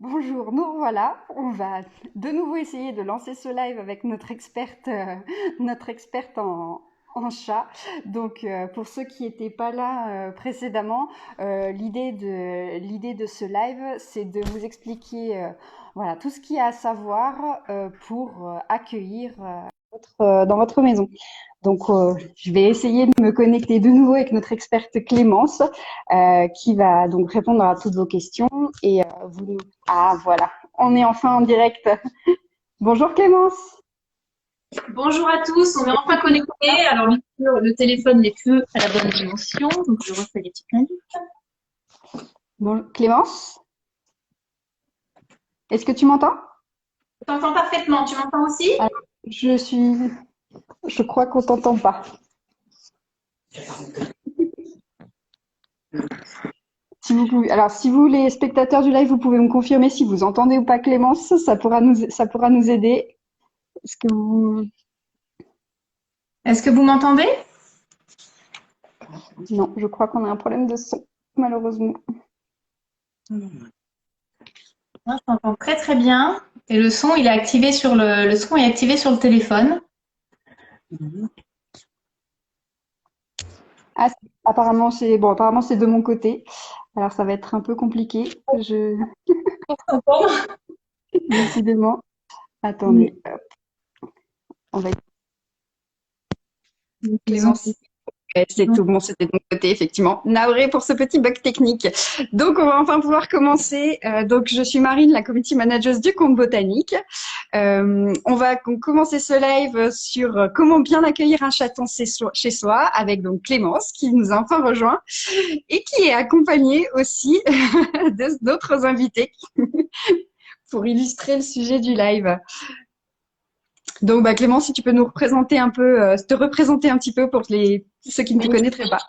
Bonjour, nous revoilà. On va de nouveau essayer de lancer ce live avec notre experte en chat. Donc, pour ceux qui n'étaient pas là précédemment, l'idée de ce live, c'est de vous expliquer voilà, tout ce qu'il y a à savoir pour accueillir dans votre maison. Donc, je vais essayer de me connecter de nouveau avec notre experte Clémence, qui va donc répondre à toutes vos questions. Et ah voilà, on est enfin en direct. Bonjour Clémence. Bonjour à tous, on est enfin connectés. Alors, bien sûr, le téléphone n'est plus à la bonne dimension, donc je refais les petites indices. Bon, Clémence, est-ce que tu m'entends? Je t'entends parfaitement, tu m'entends aussi? Alors, je crois qu'on t'entend pas. Si vous, les spectateurs du live, vous pouvez me confirmer si vous entendez ou pas Clémence, ça pourra nous aider. Est-ce que vous... Est-ce que vous m'entendez? Non, je crois qu'on a un problème de son, malheureusement. Moi, je t'entends très très bien. Et le son, il est activé sur le son est activé sur le téléphone. Ah, apparemment c'est de mon côté. Alors ça va être un peu compliqué. Décidément. Attendez, on va Clémence. C'est tout bon, c'était de mon côté, effectivement. Navré pour ce petit bug technique. Donc, on va enfin pouvoir commencer. Donc, je suis Marine, la community manager du compte botanique. On va commencer ce live sur comment bien accueillir un chaton chez soi avec donc Clémence qui nous a enfin rejoint et qui est accompagnée aussi d'autres invités pour illustrer le sujet du live. Donc, Clémence, si tu peux nous représenter un peu, te représenter un petit peu pour ceux qui ne te connaîtraient pas.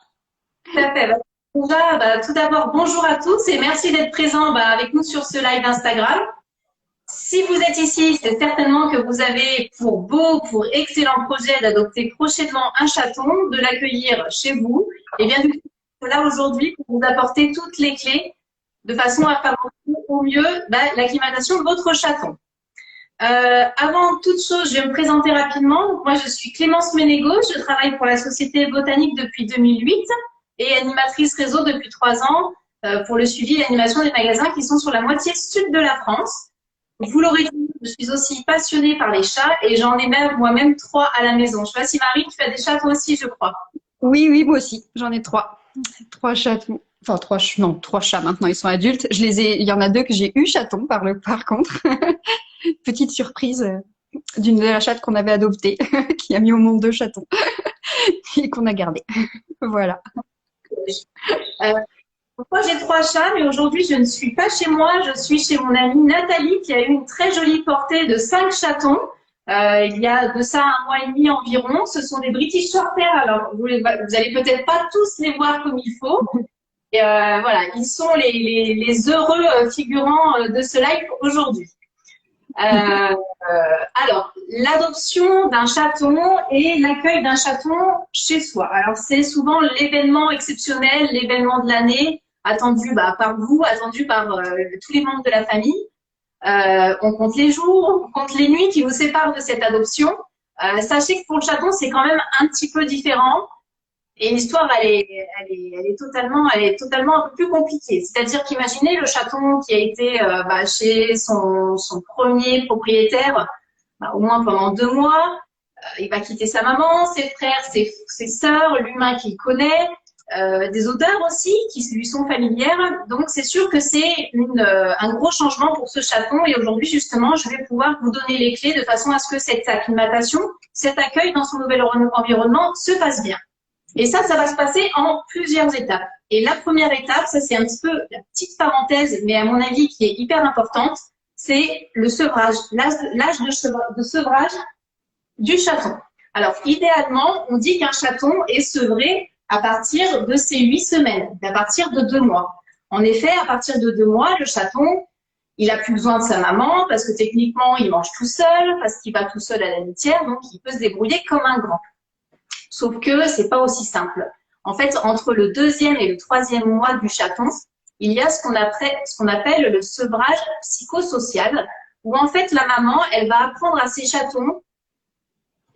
Tout à fait. Déjà, tout d'abord, bonjour à tous et merci d'être présents avec nous sur ce live Instagram. Si vous êtes ici, c'est certainement que vous avez pour excellent projet d'adopter prochainement un chaton, de l'accueillir chez vous. Et bien, du coup, là aujourd'hui pour vous apporter toutes les clés de façon à favoriser au mieux l'acclimatation de votre chaton. Avant toute chose, je vais me présenter rapidement. Donc, moi, je suis Clémence Ménégo. Je travaille pour la Société botanique depuis 2008 et animatrice réseau depuis 3 ans pour le suivi et l'animation des magasins qui sont sur la moitié sud de la France. Vous l'aurez dit, je suis aussi passionnée par les chats et j'en ai même moi-même 3 à la maison. Je sais pas si Marie, tu as des chats toi aussi, je crois. Oui, moi aussi. J'en ai 3. 3 chatons. Enfin, 3 chats maintenant, ils sont adultes. Il y en a 2 que j'ai eu chatons par contre. Petite surprise d'une de la chatte qu'on avait adoptée, qui a mis au monde 2 chatons et qu'on a gardé. Voilà. Moi, j'ai 3 chats, mais aujourd'hui, je ne suis pas chez moi. Je suis chez mon amie Nathalie, qui a eu une très jolie portée de 5 chatons. Il y a de ça un mois et demi environ. Ce sont des British Shorthair. Alors, vous allez peut-être pas tous les voir comme il faut. Et voilà, ils sont les heureux figurants de ce live aujourd'hui. Alors, l'adoption d'un chaton et l'accueil d'un chaton chez soi. Alors, c'est souvent l'événement exceptionnel, l'événement de l'année, attendu par vous, attendu par tous les membres de la famille. On compte les jours, on compte les nuits qui vous séparent de cette adoption. Sachez que pour le chaton, c'est quand même un petit peu différent. Et l'histoire, elle est totalement un peu plus compliquée. C'est-à-dire qu'imaginez le chaton qui a été chez son premier propriétaire, au moins pendant 2 mois. Il va quitter sa maman, ses frères, ses sœurs, l'humain qu'il connaît, des odeurs aussi qui lui sont familières. Donc, c'est sûr que c'est un gros changement pour ce chaton. Et aujourd'hui, justement, je vais pouvoir vous donner les clés de façon à ce que cette acclimatation, cet accueil dans son nouvel environnement se passe bien. Et ça va se passer en plusieurs étapes. Et la première étape, ça c'est un petit peu la petite parenthèse, mais à mon avis qui est hyper importante, c'est le sevrage, l'âge de sevrage du chaton. Alors, idéalement, on dit qu'un chaton est sevré à partir de ses 8 semaines, à partir de 2 mois. En effet, à partir de 2 mois, le chaton, il a plus besoin de sa maman parce que techniquement, il mange tout seul, parce qu'il va tout seul à la litière, donc il peut se débrouiller comme un grand. Sauf que c'est pas aussi simple. En fait, entre le 2e et le 3e mois du chaton, il y a ce qu'on appelle le sevrage psychosocial, où en fait la maman, elle va apprendre à ses chatons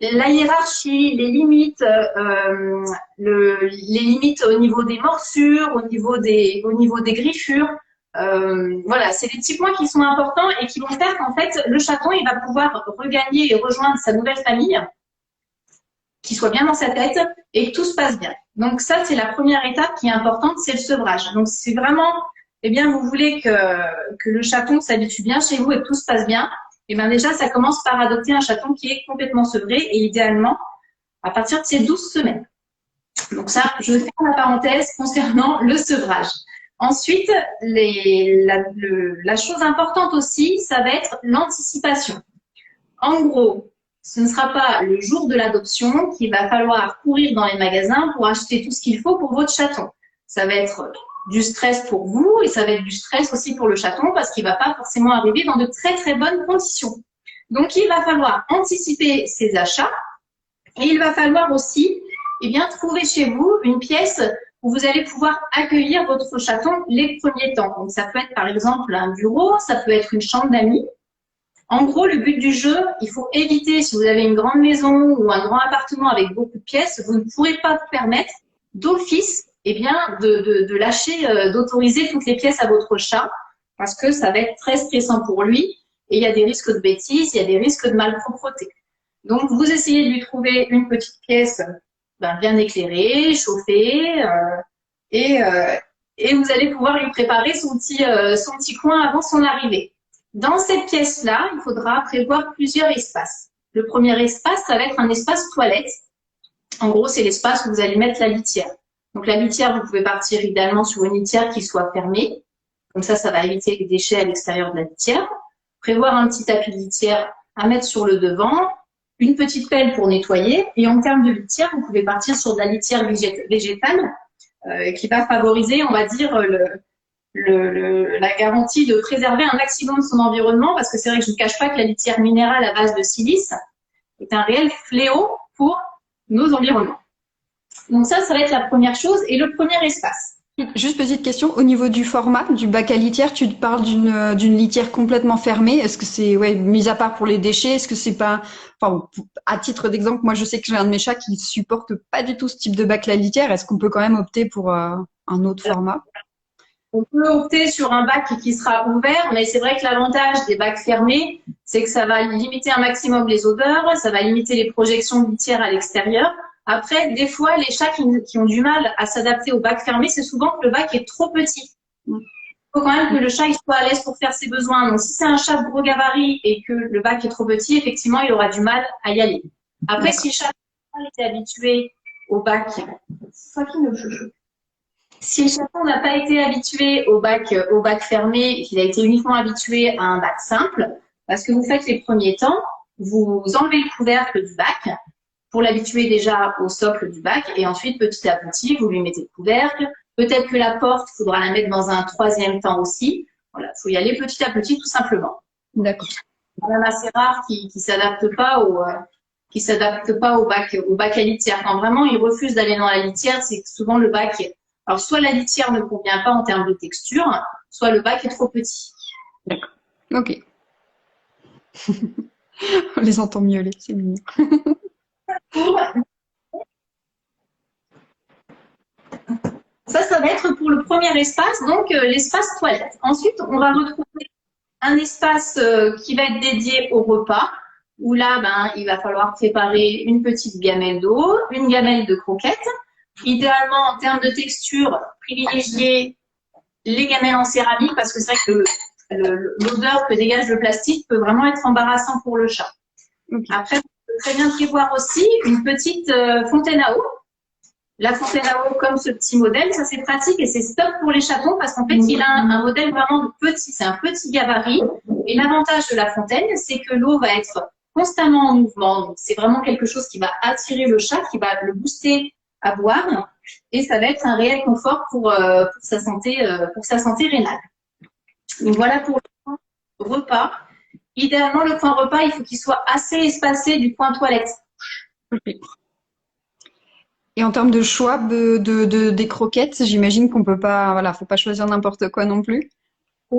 la hiérarchie, les limites, les limites au niveau des morsures, au niveau des griffures. Voilà, c'est des petits points qui sont importants et qui vont faire qu'en fait, le chaton, il va pouvoir regagner et rejoindre sa nouvelle famille, qu'il soit bien dans sa tête et que tout se passe bien. Donc ça, c'est la première étape qui est importante, c'est le sevrage. Donc si vraiment, eh bien, vous voulez que le chaton s'habitue bien chez vous et que tout se passe bien, eh bien déjà, ça commence par adopter un chaton qui est complètement sevré et idéalement à partir de ses 12 semaines. Donc ça, je ferme la parenthèse concernant le sevrage. Ensuite, la chose importante aussi, ça va être l'anticipation. En gros, ce ne sera pas le jour de l'adoption qu'il va falloir courir dans les magasins pour acheter tout ce qu'il faut pour votre chaton. Ça va être du stress pour vous et ça va être du stress aussi pour le chaton parce qu'il ne va pas forcément arriver dans de très très bonnes conditions. Donc, il va falloir anticiper ses achats et il va falloir aussi trouver chez vous une pièce où vous allez pouvoir accueillir votre chaton les premiers temps. Donc, ça peut être par exemple un bureau, ça peut être une chambre d'amis. En gros, le but du jeu, il faut éviter, si vous avez une grande maison ou un grand appartement avec beaucoup de pièces, vous ne pourrez pas vous permettre d'office de lâcher, d'autoriser toutes les pièces à votre chat parce que ça va être très stressant pour lui et il y a des risques de bêtises, il y a des risques de malpropreté. Donc, vous essayez de lui trouver une petite pièce bien éclairée, chauffée et vous allez pouvoir lui préparer son petit coin avant son arrivée. Dans cette pièce-là, il faudra prévoir plusieurs espaces. Le premier espace, ça va être un espace toilette. En gros, c'est l'espace où vous allez mettre la litière. Donc, la litière, vous pouvez partir idéalement sur une litière qui soit fermée. Comme ça va éviter les déchets à l'extérieur de la litière. Prévoir un petit tapis de litière à mettre sur le devant, une petite pelle pour nettoyer. Et en termes de litière, vous pouvez partir sur de la litière végétale qui va favoriser, on va dire, la garantie de préserver un maximum son environnement, parce que c'est vrai que je ne cache pas que la litière minérale à base de silice est un réel fléau pour nos environnements. Donc ça va être la première chose et le premier espace. Juste petite question, au niveau du format du bac à litière, tu te parles d'une litière complètement fermée. Est-ce que c'est, mis à part pour les déchets, est-ce que c'est pas, à titre d'exemple, moi je sais que j'ai un de mes chats qui supporte pas du tout ce type de bac à litière. Est-ce qu'on peut quand même opter pour un autre format? On peut opter sur un bac qui sera ouvert, mais c'est vrai que l'avantage des bacs fermés, c'est que ça va limiter un maximum les odeurs, ça va limiter les projections de litière à l'extérieur. Après, des fois, les chats qui ont du mal à s'adapter au bac fermé, c'est souvent que le bac est trop petit. Il faut quand même que le chat il soit à l'aise pour faire ses besoins. Donc, si c'est un chat de gros gabarit et que le bac est trop petit, effectivement, il aura du mal à y aller. Après, si le chat est habitué au bac, si le chaton n'a pas été habitué au bac fermé, qu'il a été uniquement habitué à un bac simple, parce que vous faites les premiers temps, vous enlevez le couvercle du bac pour l'habituer déjà au socle du bac et ensuite, petit à petit, vous lui mettez le couvercle. Peut-être que la porte, il faudra la mettre dans un troisième temps aussi. Voilà, il faut y aller petit à petit tout simplement. D'accord. C'est même assez rare qui s'adapte pas au bac à litière. Quand vraiment il refuse d'aller dans la litière, c'est que souvent le bac alors, soit la litière ne convient pas en termes de texture, soit le bac est trop petit. D'accord. Ok. On les entend miauler, c'est mignon. Ça va être pour le premier espace, donc l'espace toilette. Ensuite, on va retrouver un espace qui va être dédié au repas, où là, il va falloir préparer une petite gamelle d'eau, une gamelle de croquettes. Idéalement, en termes de texture, privilégier les gamelles en céramique parce que c'est vrai que l'odeur que dégage le plastique peut vraiment être embarrassant pour le chat. Okay. Après, vous pouvez très bien prévoir aussi une petite fontaine à eau. La fontaine à eau comme ce petit modèle, ça c'est pratique et c'est top pour les chatons parce qu'en fait, il a un modèle vraiment petit, c'est un petit gabarit. Et l'avantage de la fontaine, c'est que l'eau va être constamment en mouvement. Donc, c'est vraiment quelque chose qui va attirer le chat, qui va le booster à boire et ça va être un réel confort pour sa santé rénale. Donc voilà pour le coin repas. Idéalement, le coin repas, il faut qu'il soit assez espacé du coin toilette. Et en termes de choix des croquettes, j'imagine qu'on peut pas, voilà, faut pas choisir n'importe quoi non plus.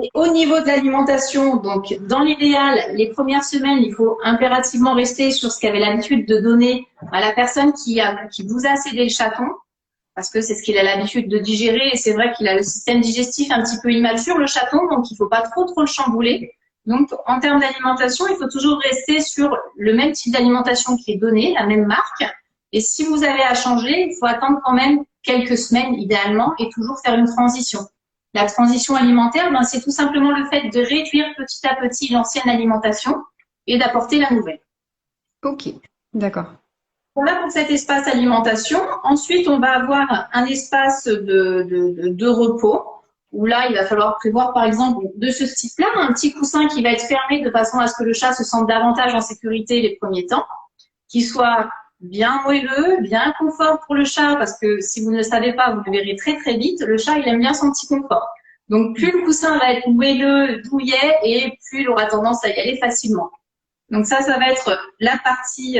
Et au niveau de l'alimentation, donc dans l'idéal, les premières semaines, il faut impérativement rester sur ce qu'avait l'habitude de donner à la personne qui vous a cédé le chaton, parce que c'est ce qu'il a l'habitude de digérer, et c'est vrai qu'il a le système digestif un petit peu immature, le chaton, donc il faut pas trop le chambouler. Donc en termes d'alimentation, il faut toujours rester sur le même type d'alimentation qui est donné, la même marque. Et si vous avez à changer, il faut attendre quand même quelques semaines idéalement et toujours faire une transition. La transition alimentaire, ben, c'est tout simplement le fait de réduire petit à petit l'ancienne alimentation et d'apporter la nouvelle. Ok, d'accord. Voilà pour cet espace alimentation. Ensuite, on va avoir un espace de repos où là, il va falloir prévoir, par exemple, de ce type-là, un petit coussin qui va être fermé de façon à ce que le chat se sente davantage en sécurité les premiers temps, qui soit bien moelleux, bien confort pour le chat, parce que si vous ne le savez pas, vous le verrez très très vite, le chat, il aime bien son petit confort. Donc, plus le coussin va être moelleux, douillet, et plus il aura tendance à y aller facilement. Donc ça va être la partie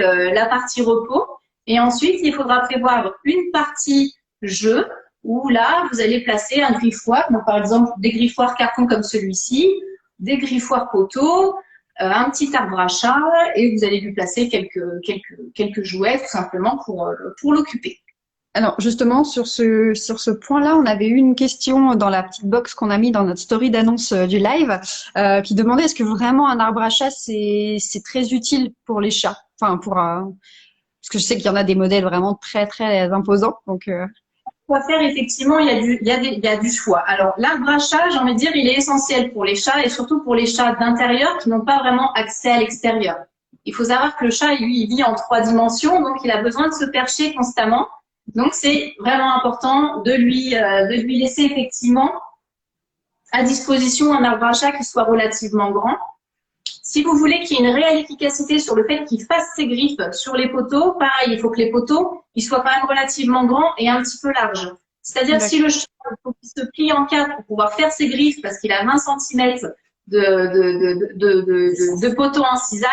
repos. Et ensuite, il faudra prévoir une partie jeu où là, vous allez placer un griffoir. Donc, par exemple, des griffoirs carton comme celui-ci, des griffoirs poteaux, un petit arbre à chat et vous allez lui placer quelques jouets tout simplement pour l'occuper. Alors justement sur ce point-là, on avait eu une question dans la petite box qu'on a mis dans notre story d'annonce du live qui demandait est-ce que vraiment un arbre à chat c'est très utile pour les chats, enfin pour parce que je sais qu'il y en a des modèles vraiment très très imposants donc Quoi faire, effectivement, il y a du choix. Alors, l'arbre à chat, j'ai envie de dire, il est essentiel pour les chats et surtout pour les chats d'intérieur qui n'ont pas vraiment accès à l'extérieur. Il faut savoir que le chat, lui, il vit en 3 dimensions, donc il a besoin de se percher constamment. Donc, c'est vraiment important de lui laisser effectivement à disposition un arbre à chat qui soit relativement grand. Si vous voulez qu'il y ait une réelle efficacité sur le fait qu'il fasse ses griffes sur les poteaux, pareil, il faut que les poteaux ils soient quand même relativement grands et un petit peu larges. C'est-à-dire si le chat faut qu'il se plie en quatre pour pouvoir faire ses griffes parce qu'il a 20 cm de poteau incisal,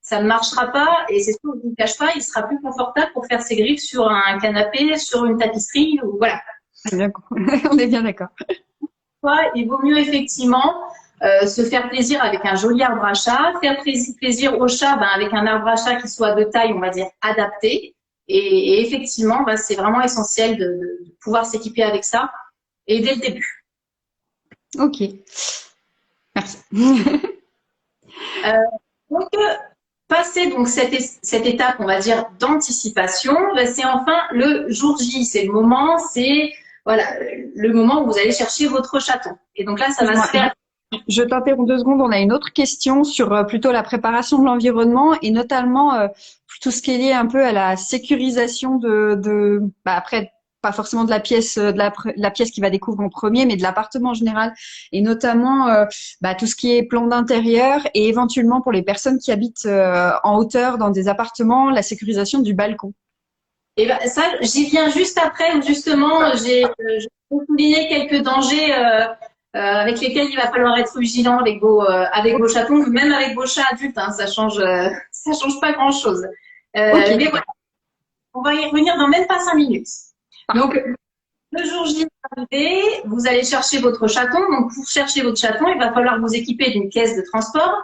ça ne marchera pas et c'est sûr que je ne vous cache pas, il sera plus confortable pour faire ses griffes sur un canapé, sur une tapisserie, ou voilà. on est bien d'accord. Il vaut mieux effectivement se faire plaisir avec un joli arbre à chat, faire plaisir au chat avec un arbre à chat qui soit de taille, on va dire, adaptée. Et effectivement, c'est vraiment essentiel de pouvoir s'équiper avec ça et dès le début. Ok, merci. Donc, passer donc cette étape, on va dire, d'anticipation, c'est enfin le jour J. C'est le moment, voilà, le moment où vous allez chercher votre chaton. Et donc là, ça va se faire. Je t'interromps 2 secondes. On a une autre question sur plutôt la préparation de l'environnement et notamment tout ce qui est lié un peu à la sécurisation après pas forcément de la pièce la pièce qu'il va découvrir en premier, mais de l'appartement en général et notamment tout ce qui est plan d'intérieur et éventuellement pour les personnes qui habitent en hauteur dans des appartements, la sécurisation du balcon. Et ça, j'y viens juste après où justement j'ai souligné quelques dangers. Avec lesquels il va falloir être vigilant avec vos chatons, même avec vos chats adultes, hein, ça change pas grand chose. Okay. Mais voilà, on va y revenir dans même pas 5 minutes. Donc, le jour J est arrivé, vous allez chercher votre chaton. Donc, pour chercher votre chaton, il va falloir vous équiper d'une caisse de transport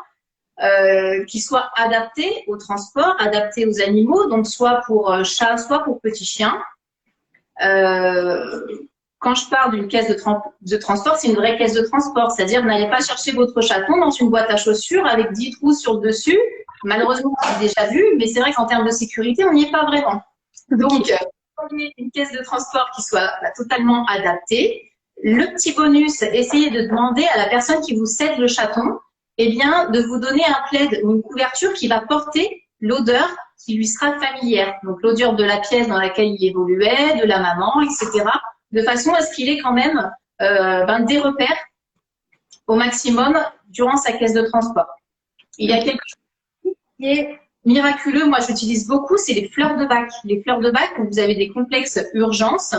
qui soit adaptée au transport, adaptée aux animaux, donc soit pour chat, soit pour petit chien. Quand je parle d'une caisse de transport, c'est une vraie caisse de transport. C'est-à-dire, n'allez pas chercher votre chaton dans une boîte à chaussures avec 10 trous sur le dessus. Malheureusement, on l'a déjà vu, mais c'est vrai qu'en termes de sécurité, on n'y est pas vraiment. Donc, prenez une caisse de transport qui soit totalement adaptée. Le petit bonus, essayez de demander à la personne qui vous cède le chaton, de vous donner un plaid ou une couverture qui va porter l'odeur qui lui sera familière. Donc, l'odeur de la pièce dans laquelle il évoluait, de la maman, etc., de façon à ce qu'il ait quand même des repères au maximum durant sa caisse de transport. Il y a quelque chose qui est miraculeux, moi j'utilise beaucoup, c'est les fleurs de bac. Les fleurs de bac, où vous avez des complexes urgences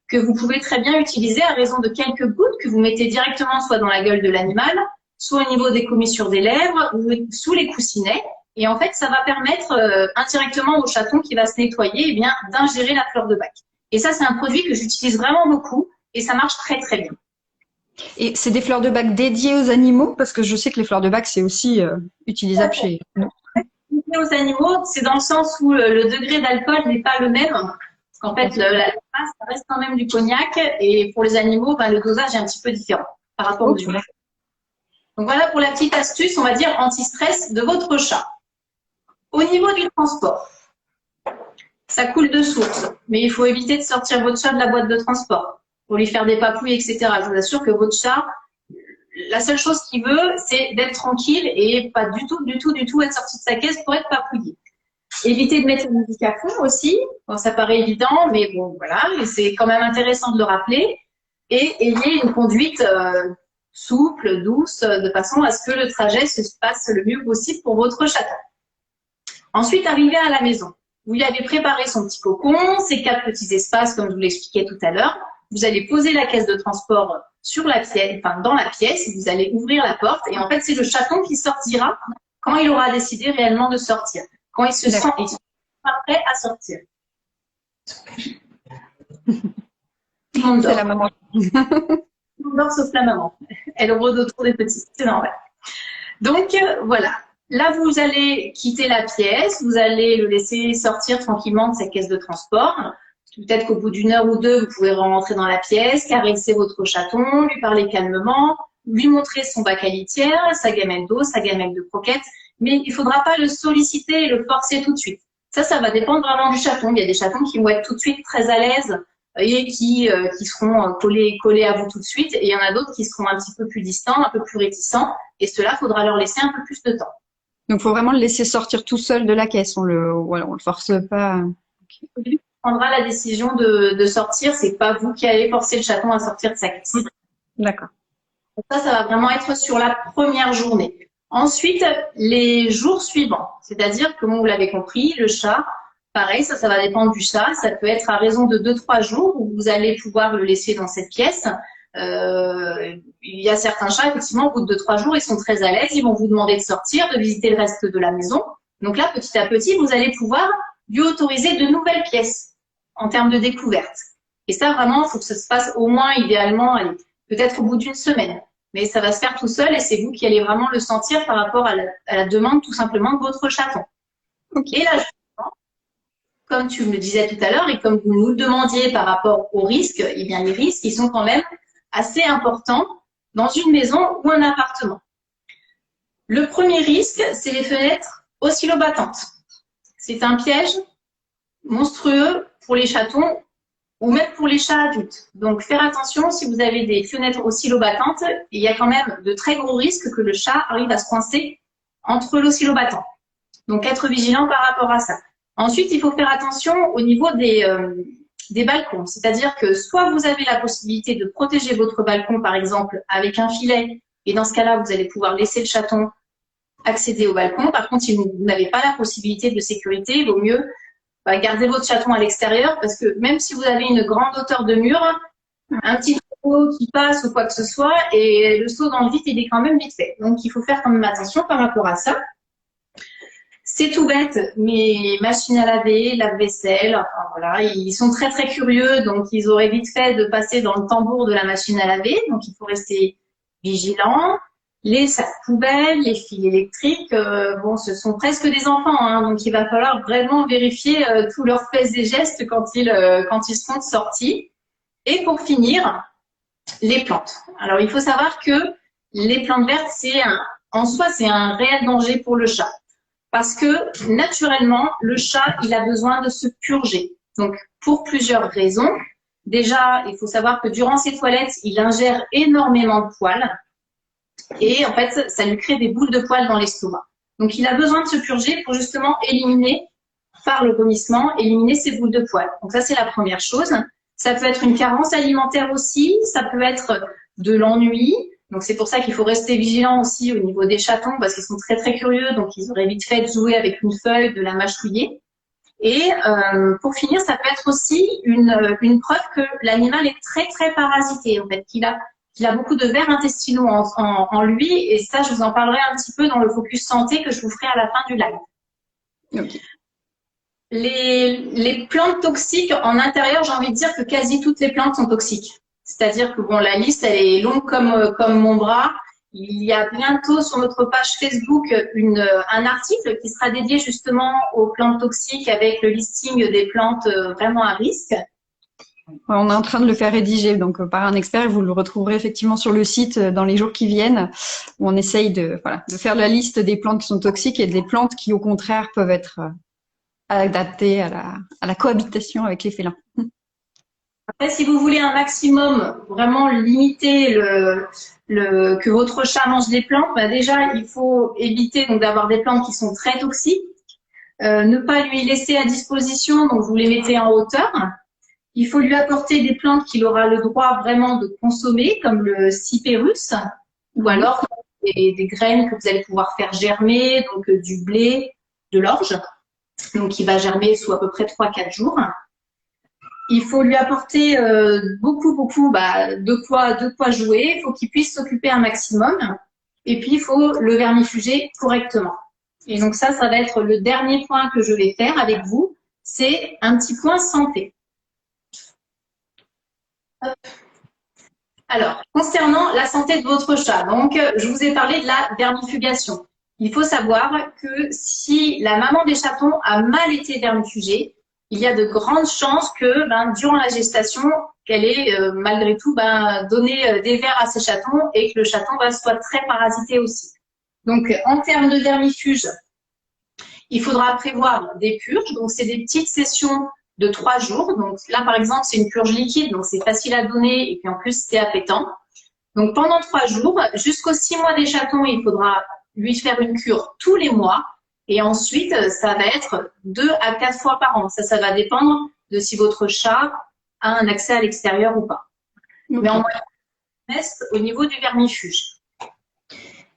que vous pouvez très bien utiliser à raison de quelques gouttes que vous mettez directement soit dans la gueule de l'animal, soit au niveau des commissures des lèvres ou sous les coussinets. Et en fait, ça va permettre indirectement au chaton qui va se nettoyer, eh bien, d'ingérer la fleur de bac. Et ça, c'est un produit que j'utilise vraiment beaucoup et ça marche très, très bien. Et c'est des fleurs de bac dédiées aux animaux? Parce que je sais que les fleurs de bac, c'est aussi utilisable chez nous. Aux animaux, c'est dans le sens où le degré d'alcool n'est pas le même. Parce qu'en fait, la base, ça reste quand même du cognac. Et pour les animaux, ben, le dosage est un petit peu différent par rapport aux humains. Donc voilà pour la petite astuce, on va dire, anti-stress de votre chat. Au niveau du transport, ça coule de source. Mais il faut éviter de sortir votre chat de la boîte de transport pour lui faire des papouilles, etc. Je vous assure que votre chat, la seule chose qu'il veut, c'est d'être tranquille et pas du tout être sorti de sa caisse pour être papouillé. Évitez de mettre la musique à fond aussi. Bon, ça paraît évident, mais bon, voilà, c'est quand même intéressant de le rappeler. Et ayez une conduite souple, douce, de façon à ce que le trajet se passe le mieux possible pour votre chaton. Ensuite, arrivez à la maison. Vous lui avez préparé son petit cocon, ses 4 petits espaces, comme je vous l'expliquais tout à l'heure. Vous allez poser la caisse de transport sur la pièce, enfin dans la pièce, vous allez ouvrir la porte et en fait c'est le chaton qui sortira quand il aura décidé réellement de sortir, quand il se sent prêt à sortir. Tout le monde dort. C'est la maman. Tout le monde dort sauf la maman. Elle rôde autour des petits, c'est normal. Donc voilà. Là, vous allez quitter la pièce, vous allez le laisser sortir tranquillement de sa caisse de transport. Peut-être qu'au bout d'une heure ou deux, vous pouvez rentrer dans la pièce, caresser votre chaton, lui parler calmement, lui montrer son bac à litière, sa gamelle d'eau, sa gamelle de croquettes. Mais il ne faudra pas le solliciter et le forcer tout de suite. Ça va dépendre vraiment du chaton. Il y a des chatons qui vont être tout de suite très à l'aise et qui seront collés à vous tout de suite. Et il y en a d'autres qui seront un petit peu plus distants, un peu plus réticents. Et ceux-là, il faudra leur laisser un peu plus de temps. Donc, il faut vraiment le laisser sortir tout seul de la caisse. On le force pas. Okay. Prendra la décision de sortir. C'est pas vous qui allez forcer le chaton à sortir de sa caisse. D'accord. Ça va vraiment être sur la première journée. Ensuite, les jours suivants. C'est-à-dire, comme vous l'avez compris, le chat, pareil, ça va dépendre du chat. Ça peut être à raison de 2-3 jours où vous allez pouvoir le laisser dans cette pièce. Il y a certains chats, effectivement, au bout de 2-3 jours, ils sont très à l'aise. Ils vont vous demander de sortir, de visiter le reste de la maison. Donc là, petit à petit, vous allez pouvoir lui autoriser de nouvelles pièces en termes de découverte. Et ça, vraiment, il faut que ça se passe au moins, idéalement, peut-être au bout d'une semaine. Mais ça va se faire tout seul et c'est vous qui allez vraiment le sentir par rapport à la demande, tout simplement, de votre chaton. Okay. Et là, comme tu me le disais tout à l'heure et comme vous nous le demandiez par rapport aux risques, eh bien, les risques, ils sont quand même assez importants dans une maison ou un appartement. Le premier risque, c'est les fenêtres oscillobattantes. C'est un piège monstrueux pour les chatons ou même pour les chats adultes. Donc, faire attention si vous avez des fenêtres oscillobattantes, il y a quand même de très gros risques que le chat arrive à se coincer entre l'oscillobattant. Donc, être vigilant par rapport à ça. Ensuite, il faut faire attention au niveau des balcons. C'est-à-dire que soit vous avez la possibilité de protéger votre balcon, par exemple, avec un filet, et dans ce cas-là, vous allez pouvoir laisser le chaton accéder au balcon. Par contre, si vous n'avez pas la possibilité de sécurité, il vaut mieux garder votre chaton à l'extérieur parce que même si vous avez une grande hauteur de mur, un petit trou qui passe ou quoi que ce soit, et le saut dans le vide, il est quand même vite fait. Donc, il faut faire quand même attention par rapport à ça. C'est tout bête, mais machine à laver, lave-vaisselle, enfin voilà, ils sont très très curieux, donc ils auraient vite fait de passer dans le tambour de la machine à laver, donc il faut rester vigilant. Les sacs poubelles, les fils électriques, bon, ce sont presque des enfants, hein, donc il va falloir vraiment vérifier tous leurs faits et gestes quand ils seront sortis. Et pour finir, les plantes. Alors il faut savoir que les plantes vertes, en soi, c'est un réel danger pour le chat. Parce que naturellement, le chat, il a besoin de se purger. Donc, pour plusieurs raisons. Déjà, il faut savoir que durant ses toilettes, il ingère énormément de poils. Et en fait, ça lui crée des boules de poils dans l'estomac. Donc, il a besoin de se purger pour justement éliminer, par le vomissement, éliminer ces boules de poils. Donc, ça, c'est la première chose. Ça peut être une carence alimentaire aussi. Ça peut être de l'ennui. Donc, c'est pour ça qu'il faut rester vigilant aussi au niveau des chatons parce qu'ils sont très, très curieux. Donc, ils auraient vite fait de jouer avec une feuille, de la mâchouiller. Et pour finir, ça peut être aussi une preuve que l'animal est très, très parasité, en fait, qu'il a beaucoup de vers intestinaux en lui. Et ça, je vous en parlerai un petit peu dans le focus santé que je vous ferai à la fin du live. Ok. Les plantes toxiques en intérieur, j'ai envie de dire que quasi toutes les plantes sont toxiques. C'est-à-dire que bon, la liste, elle est longue comme mon bras. Il y a bientôt sur notre page Facebook un article qui sera dédié justement aux plantes toxiques avec le listing des plantes vraiment à risque. On est en train de le faire rédiger donc par un expert. Vous le retrouverez effectivement sur le site dans les jours qui viennent, où on essaye de faire la liste des plantes qui sont toxiques et des plantes qui, au contraire, peuvent être adaptées à la cohabitation avec les félins. Après, si vous voulez un maximum vraiment limiter que votre chat mange des plantes, bah déjà, il faut éviter donc d'avoir des plantes qui sont très toxiques. Ne pas lui laisser à disposition, donc vous les mettez en hauteur. Il faut lui apporter des plantes qu'il aura le droit vraiment de consommer, comme le cyperus, ou alors des graines que vous allez pouvoir faire germer, donc du blé, de l'orge, donc qui va germer sous à peu près 3-4 jours. Il faut lui apporter beaucoup de quoi jouer. Il faut qu'il puisse s'occuper un maximum. Et puis, il faut le vermifuger correctement. Et donc ça va être le dernier point que je vais faire avec vous. C'est un petit point santé. Alors, concernant la santé de votre chat, donc je vous ai parlé de la vermifugation. Il faut savoir que si la maman des chatons a mal été vermifugée, il y a de grandes chances que durant la gestation, qu'elle ait malgré tout donné des vers à ses chatons et que le chaton soit très parasité aussi. Donc, en termes de vermifuge, il faudra prévoir des purges. Donc, c'est des petites sessions de 3 jours. Donc là, par exemple, c'est une purge liquide, donc c'est facile à donner et puis en plus, c'est appétant. Donc pendant 3 jours, jusqu'aux 6 mois des chatons, il faudra lui faire une cure tous les mois. Et ensuite, ça va être 2 à 4 fois par an. Ça va dépendre de si votre chat a un accès à l'extérieur ou pas. Okay. Mais en moyenne, on reste au niveau du vermifuge.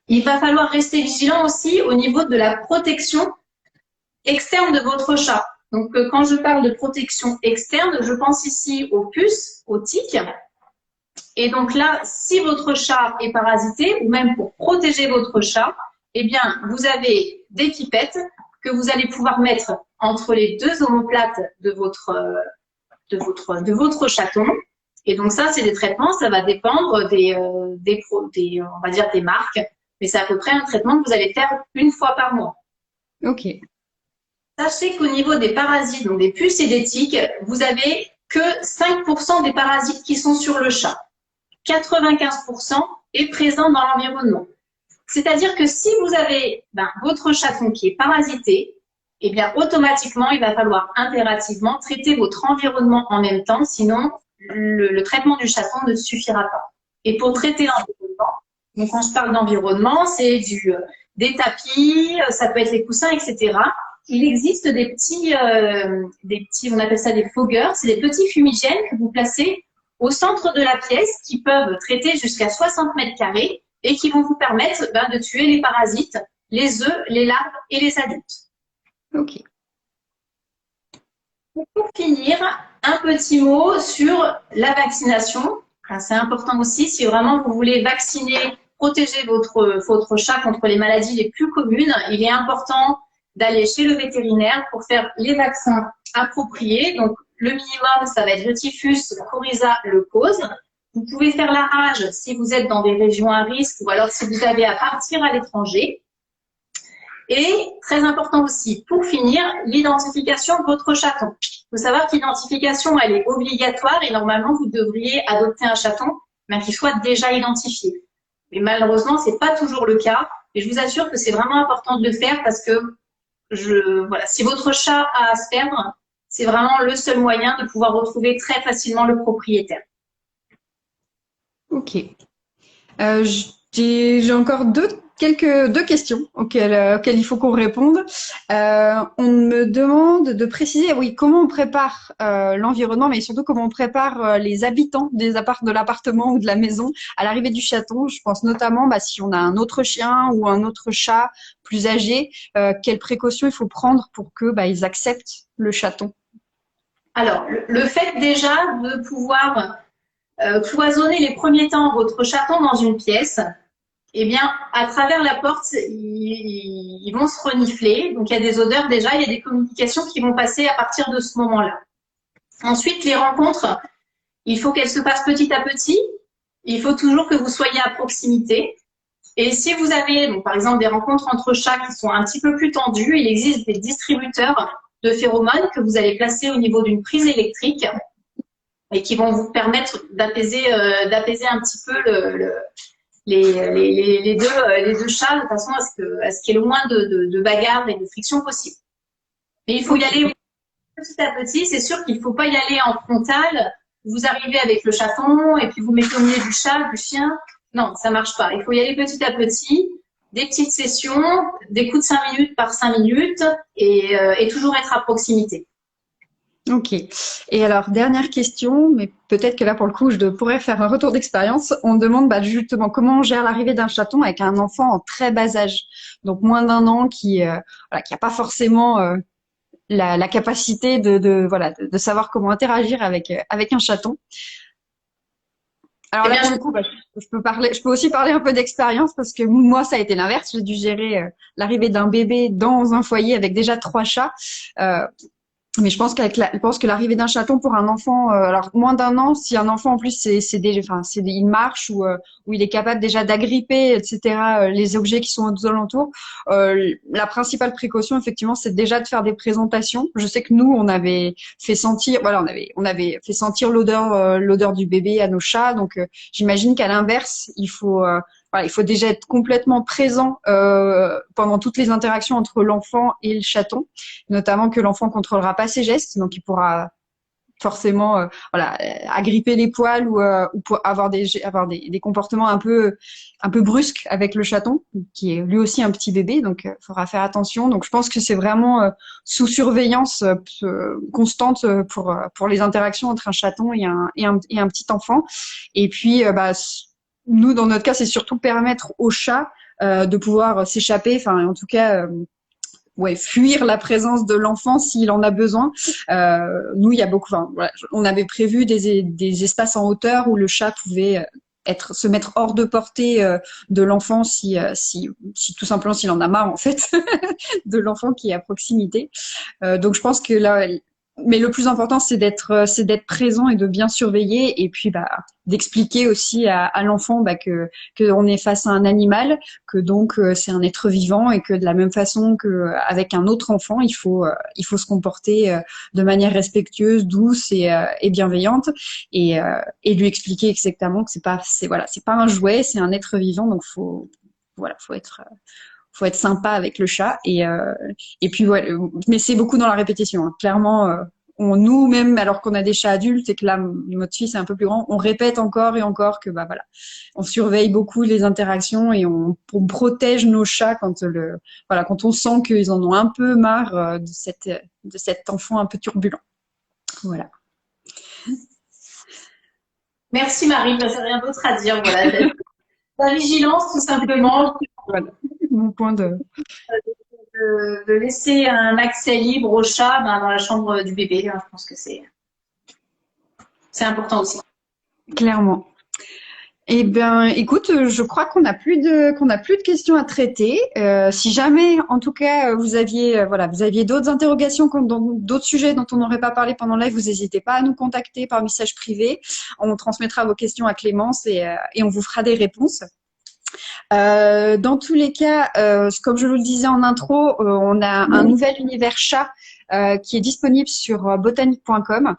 Il va falloir rester vigilant aussi au niveau de la protection externe de votre chat. Donc, quand je parle de protection externe, je pense ici aux puces, aux tiques. Et donc là, si votre chat est parasité, ou même pour protéger votre chat, eh bien, vous avez des pipettes que vous allez pouvoir mettre entre les 2 omoplates de votre chaton. Et donc ça, c'est des traitements, ça va dépendre on va dire des marques, mais c'est à peu près un traitement que vous allez faire 1 fois par mois. Ok. Sachez qu'au niveau des parasites, donc des puces et des tiques, vous avez que 5% des parasites qui sont sur le chat. 95% est présent dans l'environnement. C'est-à-dire que si vous avez votre chaton qui est parasité, eh bien automatiquement, il va falloir impérativement traiter votre environnement en même temps, sinon le traitement du chaton ne suffira pas. Et pour traiter l'environnement, donc quand je parle d'environnement, c'est des tapis, ça peut être les coussins, etc. Il existe des petits, on appelle ça des fogueurs, c'est des petits fumigènes que vous placez au centre de la pièce qui peuvent traiter jusqu'à 60 mètres carrés et qui vont vous permettre de tuer les parasites, les œufs, les larves et les adultes. Ok. Pour finir, un petit mot sur la vaccination. C'est important aussi si vraiment vous voulez vacciner, protéger votre chat contre les maladies les plus communes, il est important d'aller chez le vétérinaire pour faire les vaccins appropriés. Donc, le minimum, ça va être le typhus, coryza, le cause. Vous pouvez faire la rage si vous êtes dans des régions à risque ou alors si vous avez à partir à l'étranger. Et très important aussi, pour finir, l'identification de votre chaton. Il faut savoir que l'identification, elle est obligatoire et normalement, vous devriez adopter un chaton qui soit déjà identifié. Mais malheureusement, c'est pas toujours le cas. Et je vous assure que c'est vraiment important de le faire parce que si votre chat a Asperger, c'est vraiment le seul moyen de pouvoir retrouver très facilement le propriétaire. Ok. J'ai encore deux questions auxquelles il faut qu'on réponde. On me demande de préciser, oui, comment on prépare l'environnement, mais surtout comment on prépare les habitants de l'appartement ou de la maison à l'arrivée du chaton. Je pense notamment si on a un autre chien ou un autre chat plus âgé, quelles précautions il faut prendre pour que ils acceptent le chaton. Alors, le fait déjà de pouvoir cloisonner les premiers temps votre chaton dans une pièce, eh bien, à travers la porte, ils vont se renifler. Donc, il y a des odeurs déjà, il y a des communications qui vont passer à partir de ce moment-là. Ensuite, les rencontres, il faut qu'elles se passent petit à petit. Il faut toujours que vous soyez à proximité. Et si vous avez, donc, par exemple, des rencontres entre chats qui sont un petit peu plus tendues, il existe des distributeurs de phéromones que vous allez placer au niveau d'une prise électrique et qui vont vous permettre d'apaiser un petit peu les deux chats de façon à ce qu'il y ait le moins de bagarres et de frictions possible. Mais il faut y aller petit à petit. C'est sûr qu'il ne faut pas y aller en frontal. Vous arrivez avec le chaton et puis vous mettez au milieu du chat, du chien. Non, ça marche pas. Il faut y aller petit à petit, des petites sessions, des coups de 5 minutes par 5 minutes et toujours être à proximité. Ok. Et alors, dernière question, mais peut-être que là, pour le coup, je pourrais faire un retour d'expérience. On demande justement comment on gère l'arrivée d'un chaton avec un enfant en très bas âge, donc moins d'1 an, qui voilà, qui a pas forcément la capacité de savoir comment interagir avec un chaton. Alors là, pour le coup, je peux aussi parler un peu d'expérience parce que moi, ça a été l'inverse. J'ai dû gérer l'arrivée d'un bébé dans un foyer avec déjà 3 chats. Mais je pense que l'arrivée d'un chaton pour un enfant, alors moins d'1 an, si un enfant en plus il marche ou il est capable déjà d'agripper, etc. Les objets qui sont aux alentours. La principale précaution, effectivement, c'est déjà de faire des présentations. Je sais que nous, on avait fait sentir, voilà, on avait fait sentir l'odeur du bébé à nos chats. Donc, j'imagine qu'à l'inverse, voilà, il faut déjà être complètement présent pendant toutes les interactions entre l'enfant et le chaton, notamment que l'enfant contrôlera pas ses gestes, donc il pourra forcément voilà, agripper les poils ou pour avoir des comportements un peu brusques avec le chaton, qui est lui aussi un petit bébé, donc il faudra faire attention. Donc je pense que c'est vraiment sous surveillance constante pour les interactions entre un chaton et un petit enfant. Et puis nous, dans notre cas, c'est surtout permettre au chat de pouvoir s'échapper, enfin, en tout cas, fuir la présence de l'enfant s'il en a besoin. Nous, il y a beaucoup, enfin, voilà, on avait prévu des espaces en hauteur où le chat pouvait se mettre hors de portée de l'enfant si tout simplement s'il en a marre en fait de l'enfant qui est à proximité. Donc je pense que là, mais le plus important c'est d'être présent et de bien surveiller et puis d'expliquer aussi à l'enfant que on est face à un animal, que donc c'est un être vivant et que de la même façon que avec un autre enfant, il faut se comporter de manière respectueuse, douce et bienveillante et lui expliquer exactement que c'est pas un jouet, c'est un être vivant, donc faut être sympa avec le chat et puis voilà, mais c'est beaucoup dans la répétition, hein. Clairement nous même alors qu'on a des chats adultes et que là notre fils est un peu plus grand, on répète encore et encore que voilà, on surveille beaucoup les interactions et on protège nos chats quand on sent qu'ils en ont un peu marre de cet enfant un peu turbulent. Voilà. Merci Marie, j'ai rien d'autre à dire. Voilà, la vigilance tout simplement. Voilà, mon point de laisser un accès libre au chat dans la chambre du bébé. Je pense que c'est important aussi. Clairement. Eh bien, écoute, je crois qu'on n'a plus de questions à traiter. Si jamais, en tout cas, vous aviez d'autres interrogations d'autres sujets dont on n'aurait pas parlé pendant le live, vous n'hésitez pas à nous contacter par message privé. On transmettra vos questions à Clémence et on vous fera des réponses. Dans tous les cas, comme je vous le disais en intro, on a un nouvel univers chat qui est disponible sur botanique.com,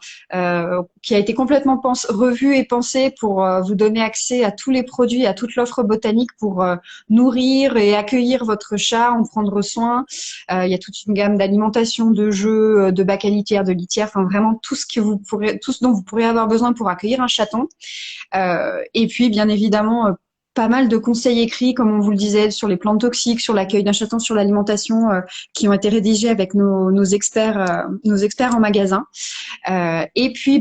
qui a été complètement revu et pensé pour vous donner accès à tous les produits, à toute l'offre botanique pour nourrir et accueillir votre chat, en prendre soin. Il y a toute une gamme d'alimentation, de jeux, de bacs à litière, de litière, enfin vraiment tout ce dont vous pourrez avoir besoin pour accueillir un chaton. Et puis bien évidemment pas mal de conseils écrits, comme on vous le disait, sur les plantes toxiques, sur l'accueil d'un chaton, sur l'alimentation, qui ont été rédigés avec nos experts en magasin. Et puis,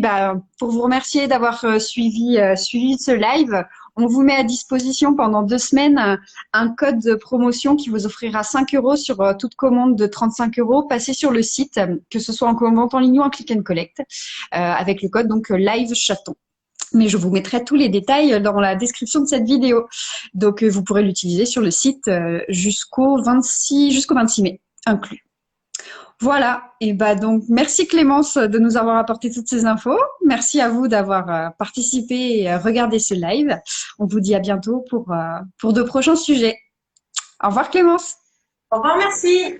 pour vous remercier d'avoir suivi ce live, on vous met à disposition pendant 2 semaines un code de promotion qui vous offrira 5 € sur toute commande de 35 €. Passez sur le site, que ce soit en commande en ligne ou en click and collect, avec le code donc live chaton. Mais je vous mettrai tous les détails dans la description de cette vidéo. Donc, vous pourrez l'utiliser sur le site jusqu'au 26 mai inclus. Voilà. Et bah donc, merci Clémence de nous avoir apporté toutes ces infos. Merci à vous d'avoir participé et regardé ce live. On vous dit à bientôt pour de prochains sujets. Au revoir Clémence. Au revoir, merci.